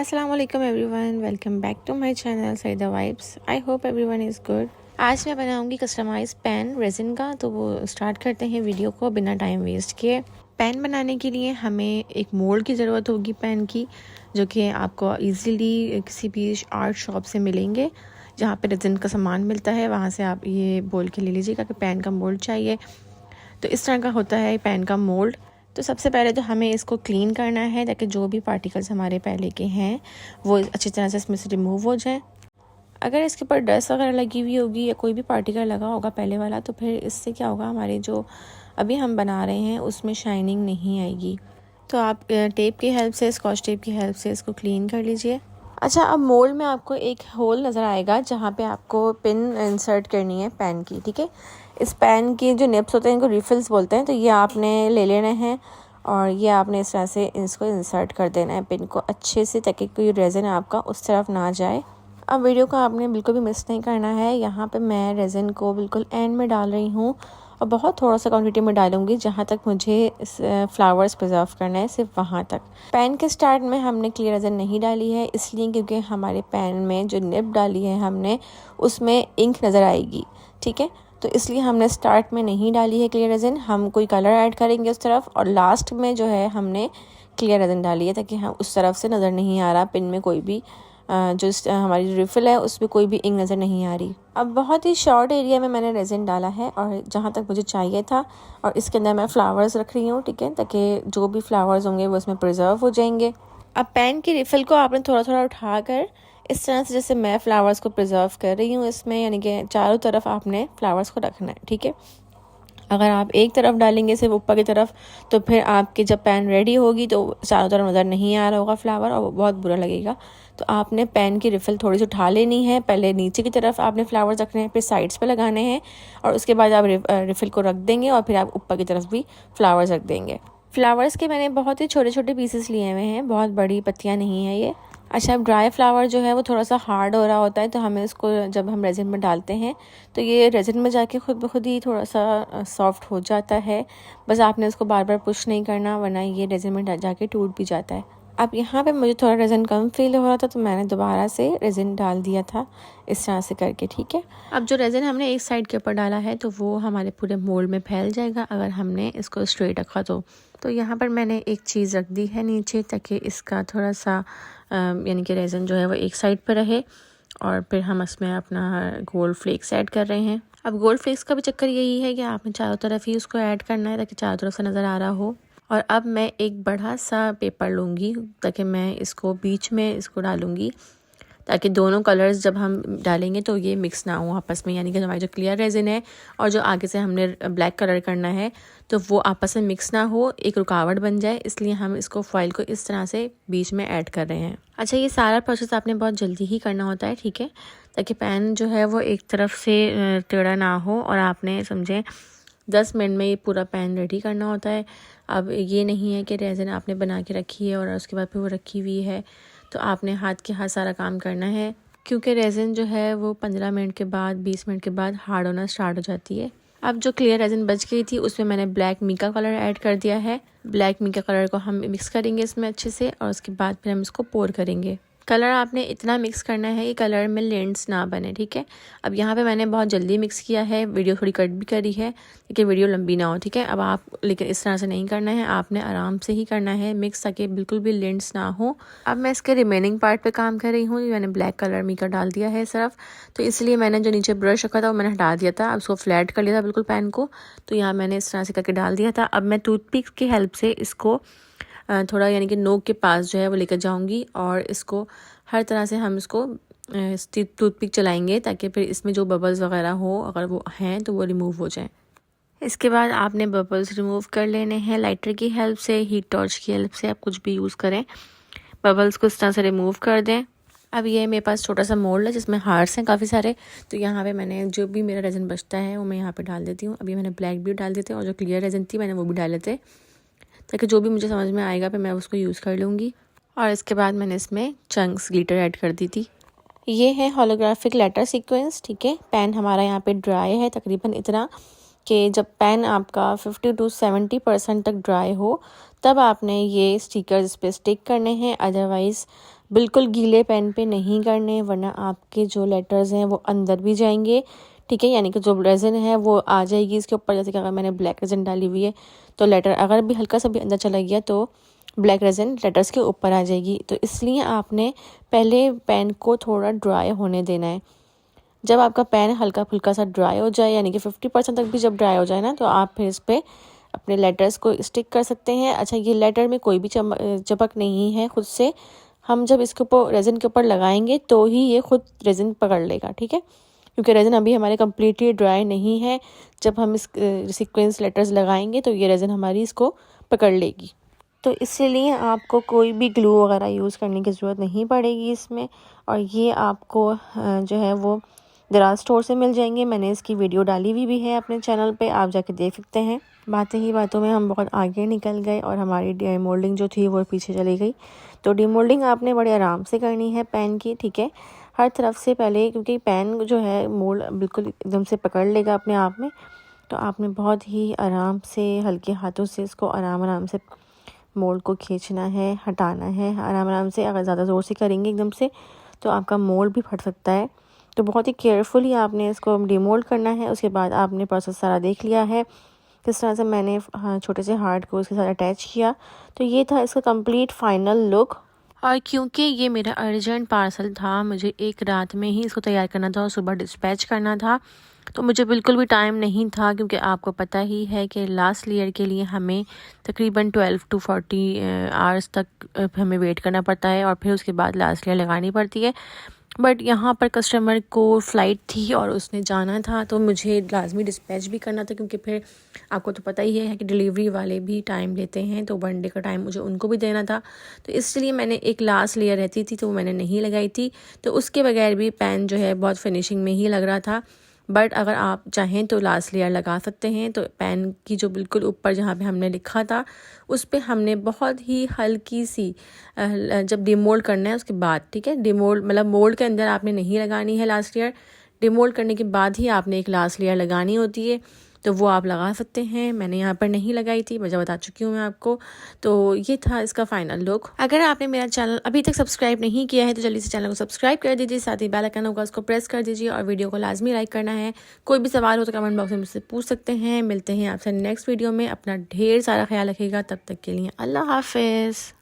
अस्सलाम वालेकुम everyone, welcome back to my channel Saeeda vibes. I hope everyone is good. आज मैं बनाऊंगी कस्टमाइज पेन रेजिन का, तो वो स्टार्ट करते हैं वीडियो को बिना टाइम वेस्ट किए। पेन बनाने के लिए हमें एक मोल्ड की ज़रूरत होगी पेन की, जो कि आपको इजीली किसी भी आर्ट शॉप से मिलेंगे। जहाँ पे रेजिन का सामान मिलता है वहाँ से आप ये बोल के ले लीजिएगा कि पेन का मोल्ड चाहिए। तो इस तरह का होता है पेन का मोल्ड। तो सबसे पहले तो हमें इसको क्लीन करना है ताकि जो भी पार्टिकल्स हमारे पहले के हैं वो अच्छी तरह से इसमें से रिमूव हो जाए। अगर इसके ऊपर डस्ट वगैरह लगी हुई होगी या कोई भी पार्टिकल लगा होगा पहले वाला, तो फिर इससे क्या होगा, हमारे जो अभी हम बना रहे हैं उसमें शाइनिंग नहीं आएगी। तो आप टेप की हेल्प से, स्कॉच टेप की हेल्प से इसको क्लीन कर लीजिए। अच्छा, अब मोल्ड में आपको एक होल नज़र आएगा जहाँ पे आपको पिन इंसर्ट करनी है पेन की। ठीक है, इस पेन की जो निप्स होते हैं इनको रिफिल्स बोलते हैं। तो ये आपने ले लेने हैं और ये आपने इस तरह से इसको इंसर्ट कर देना है पिन को अच्छे से, ताकि कोई रेज़न आपका उस तरफ ना जाए। अब वीडियो को आपने बिल्कुल भी मिस नहीं करना है। यहाँ पे मैं रेज़न को बिल्कुल एंड में डाल रही हूँ और बहुत थोड़ा सा क्वांटिटी में डालूंगी, जहाँ तक मुझे फ्लावर्स प्रिजर्व करना है सिर्फ वहाँ तक। पैन के स्टार्ट में हमने क्लियर रेज़न नहीं डाली है, इसलिए क्योंकि हमारे पैन में जो निब डाली है हमने उसमें इंक नज़र आएगी। ठीक है, तो इसलिए हमने स्टार्ट में नहीं डाली है क्लियर रेज़न। हम कोई कलर ऐड करेंगे उस तरफ, और लास्ट में जो है हमने क्लियर रेज़न डाली है ताकि हम उस तरफ से नज़र नहीं आ रहा पिन में कोई भी जो हमारी रिफ़िल है उसमें कोई भी इंक नज़र नहीं आ रही। अब बहुत ही शॉर्ट एरिया में मैंने रेज़न डाला है और जहाँ तक मुझे चाहिए था, और इसके अंदर मैं फ्लावर्स रख रही हूँ। ठीक है, ताकि जो भी फ्लावर्स होंगे वो इसमें प्रिजर्व हो जाएंगे। अब पेन की रिफ़िल को आपने थोड़ा थोड़ा उठाकर इस तरह से, जैसे मैं फ्लावर्स को प्रिजर्व कर रही हूँ इसमें, यानी कि चारों तरफ आपने फ्लावर्स को रखना है। ठीक है, अगर आप एक तरफ डालेंगे सिर्फ ऊपर की तरफ, तो फिर आपकी जब पैन रेडी होगी तो चारों तरफ नज़र नहीं आ रहा होगा फ्लावर और वो बहुत बुरा लगेगा। तो आपने पैन की रिफ़िल थोड़ी सी उठा लेनी है। पहले नीचे की तरफ आपने फ्लावर्स रखने हैं, फिर साइड्स पे लगाने हैं, और उसके बाद आप रिफ़िल को रख देंगे और फिर आप ऊपर की तरफ भी फ्लावर्स रख देंगे। फ्लावर्स के मैंने बहुत ही छोटे छोटे पीसेस लिए हुए हैं, बहुत बड़ी पत्तियाँ नहीं है ये। अच्छा, अब ड्राई फ्लावर जो है वो थोड़ा सा हार्ड हो रहा होता है, तो हमें इसको जब हम रेज़िन में डालते हैं तो ये रेज़िन में जाके खुद ब खुद ही थोड़ा सा सॉफ्ट हो जाता है। बस आपने इसको बार बार पुश नहीं करना, वरना ये रेज़िन में जाके टूट भी जाता है। अब यहाँ पे मुझे थोड़ा रेज़िन कम फील हो रहा था, तो मैंने दोबारा से रेज़िन डाल दिया था इस तरह से करके। ठीक है, अब जो रेज़िन हमने एक साइड के ऊपर डाला है तो वो हमारे पूरे मोल्ड में फैल जाएगा अगर हमने इसको स्ट्रेट रखा तो यहाँ पर मैंने एक चीज़ रख दी है नीचे, ताकि इसका थोड़ा सा यानी कि रेज़िन जो है वो एक साइड पर रहे। और फिर हम इसमें अपना गोल्ड फ्लेक्स ऐड कर रहे हैं। अब गोल्ड फ्लेक्स का भी चक्कर यही है कि आपने चारों तरफ ही उसको ऐड करना है ताकि चारों तरफ से नज़र आ रहा हो। और अब मैं एक बड़ा सा पेपर लूँगी ताकि मैं इसको बीच में इसको डालूँगी, ताकि दोनों कलर्स जब हम डालेंगे तो ये मिक्स ना हो आपस में, यानी कि हमारी जो क्लियर रेज़िन है और जो आगे से हमने ब्लैक कलर करना है तो वो आपस में मिक्स ना हो, एक रुकावट बन जाए। इसलिए हम इसको फॉइल को इस तरह से बीच में ऐड कर रहे हैं। अच्छा, ये सारा प्रोसेस आपने बहुत जल्दी ही करना होता है। ठीक है, ताकि पैन जो है वो एक तरफ से टेढ़ा ना हो, और आपने समझें 10 मिनट में ये पूरा पैन रेडी करना होता है। अब ये नहीं है कि रेज़िन आपने बना के रखी है और उसके बाद फिर वो रखी हुई है, तो आपने हाथ के हाथ सारा काम करना है, क्योंकि रेज़िन जो है वो 15 मिनट के बाद, 20 मिनट के बाद हार्ड होना स्टार्ट हो जाती है। अब जो क्लियर रेज़िन बच गई थी उसमें मैंने ब्लैक मीका कलर ऐड कर दिया है। ब्लैक मीका कलर को हम मिक्स करेंगे इसमें अच्छे से, और उसके बाद फिर हम इसको पोर करेंगे। कलर आपने इतना मिक्स करना है कि कलर में लेंट्स ना बने। ठीक है, अब यहाँ पे मैंने बहुत जल्दी मिक्स किया है, वीडियो थोड़ी कट भी करी है लेकिन वीडियो लंबी ना हो। ठीक है, अब आप लेकिन इस तरह से नहीं करना है, आपने आराम से ही करना है मिक्स, ताकि बिल्कुल भी लेंट्स ना हो। अब मैं इसके रिमेनिंग पार्ट पे काम कर रही हूँ। मैंने ब्लैक कलर मीका डाल दिया है सिर्फ, तो इसलिए मैंने जो नीचे ब्रश रखा था वो मैंने हटा दिया था। अब उसको फ्लैट कर लिया था बिल्कुल पैन को, तो यहाँ मैंने इस तरह से करके डाल दिया था। अब मैं टूथपिक की हेल्प से इसको थोड़ा यानी कि नोक के पास जो है वो लेकर जाऊंगी, और इसको हर तरह से हम इसको टूथपिक चलाएंगे ताकि फिर इसमें जो बबल्स वगैरह हो अगर वो हैं तो वो रिमूव हो जाए। इसके बाद आपने बबल्स रिमूव कर लेने हैं लाइटर की हेल्प से, हीट टॉर्च की हेल्प से, आप कुछ भी यूज़ करें, बबल्स को इस तरह से रिमूव कर दें। अब ये मेरे पास छोटा सा मोल्ड है जिसमें हार्ट्स हैं काफ़ी सारे, तो यहाँ पे मैंने जो भी मेरा रेज़िन बचता है वो मैं यहाँ पे डाल देती हूँ। अभी मैंने ब्लैक भी डाल देते और जो क्लियर रेज़िन थी मैंने वो भी डाल देते, ताकि जो भी मुझे समझ में आएगा फिर मैं उसको यूज़ कर लूँगी। और इसके बाद मैंने इसमें चंक्स ग्लिटर ऐड कर दी थी। ये है होलोग्राफिक लेटर सीक्वेंस। ठीक है, पेन हमारा यहाँ पे ड्राई है तकरीबन इतना, कि जब पेन आपका 50 to 70% तक ड्राई हो तब आपने ये स्टिकर्स इस पर स्टिक करने हैं। अदरवाइज़ बिल्कुल गीले पेन पे नहीं करने, वरना आपके जो लेटर्स हैं वो अंदर भी जाएंगे, ठीक है। यानी कि जो रेजिन है वो आ जाएगी इसके ऊपर। जैसे कि अगर मैंने ब्लैक रेजिन डाली हुई है तो लेटर अगर भी हल्का सा भी अंदर चला गया तो ब्लैक रेजिन लेटर्स के ऊपर आ जाएगी। तो इसलिए आपने पहले पेन को थोड़ा ड्राई होने देना है। जब आपका पेन हल्का फुल्का सा ड्राई हो जाए, यानी कि 50% तक भी जब ड्राई हो जाए ना, तो आप फिर इस पर अपने लेटर्स को स्टिक कर सकते हैं। अच्छा, ये लेटर में कोई भी चपक नहीं है खुद से। हम जब इसके ऊपर रेजिन के ऊपर लगाएंगे तो ही ये खुद रेजिन पकड़ लेगा, ठीक है, क्योंकि रेजिन अभी हमारे कम्प्लीटली ड्राई नहीं है। जब हम इस सीक्वेंस लेटर्स लगाएंगे तो ये रेजिन हमारी इसको पकड़ लेगी। तो इसीलिए आपको कोई भी ग्लू वगैरह यूज़ करने की ज़रूरत नहीं पड़ेगी इसमें। और ये आपको जो है वो दराज स्टोर से मिल जाएंगे। मैंने इसकी वीडियो डाली हुई भी है अपने चैनल पे, आप जाके देख सकते हैं। बातें ही बातों में हम बहुत आगे निकल गए और हमारी डीमोल्डिंग जो थी वो पीछे चली गई। तो डीमोल्डिंग आपने बड़े आराम से करनी है पेन की, ठीक है, हर तरफ से पहले, क्योंकि पेन जो है मोल्ड बिल्कुल एकदम से पकड़ लेगा अपने आप में। तो आपने बहुत ही आराम से हल्के हाथों से इसको आराम से मोल्ड को खींचना है, हटाना है आराम से। अगर ज़्यादा ज़ोर से करेंगे एकदम से तो आपका मोल्ड भी फट सकता है। तो बहुत ही केयरफुली आपने इसको डीमोल्ड करना है। उसके बाद आपने प्रोसेस सारा देख लिया है किस तरह से मैंने छोटे से हार्ट को उसके साथ अटैच किया। तो ये था इसका कंप्लीट फाइनल लुक। और क्योंकि ये मेरा अर्जेंट पार्सल था, मुझे एक रात में ही इसको तैयार करना था और सुबह डिस्पैच करना था, तो मुझे बिल्कुल भी टाइम नहीं था। क्योंकि आपको पता ही है कि लास्ट लेयर के लिए हमें तकरीबन 12 to 40 आवर्स तक हमें वेट करना पड़ता है और फिर उसके बाद लास्ट लेयर लगानी पड़ती है। बट यहाँ पर कस्टमर को फ़्लाइट थी और उसने जाना था, तो मुझे लाजमी डिस्पैच भी करना था। क्योंकि फिर आपको तो पता ही है कि डिलीवरी वाले भी टाइम लेते हैं, तो 1 डे का टाइम मुझे उनको भी देना था। तो इसलिए मैंने एक लास्ट लेयर रहती थी तो वो मैंने नहीं लगाई थी। तो उसके बगैर भी पेन जो है बहुत फिनिशिंग में ही लग रहा था। बट अगर आप चाहें तो लास्ट लेयर लगा सकते हैं। तो पेन की जो बिल्कुल ऊपर जहाँ पे हमने लिखा था उस पे हमने बहुत ही हल्की सी जब डिमोल्ड करना है उसके बाद, ठीक है, डिमोल्ड मतलब मोल्ड के अंदर आपने नहीं लगानी है लास्ट लेयर। डिमोल्ड करने के बाद ही आपने एक लास्ट लेयर लगानी होती है, तो वो आप लगा सकते हैं। मैंने यहाँ पर नहीं लगाई थी, वजह बता चुकी हूँ मैं आपको। तो ये था इसका फाइनल लुक। अगर आपने मेरा चैनल अभी तक सब्सक्राइब नहीं किया है तो जल्दी से चैनल को सब्सक्राइब कर दीजिए, साथ ही बेल आइकन होगा उसको प्रेस कर दीजिए और वीडियो को लाजमी लाइक करना है। कोई भी सवाल हो तो कमेंट बॉक्स में मुझसे पूछ सकते हैं। मिलते हैं आपसे नेक्स्ट वीडियो में। अपना ढेर सारा ख्याल रखिएगा। तब तक के लिए अल्लाह हाफिज़।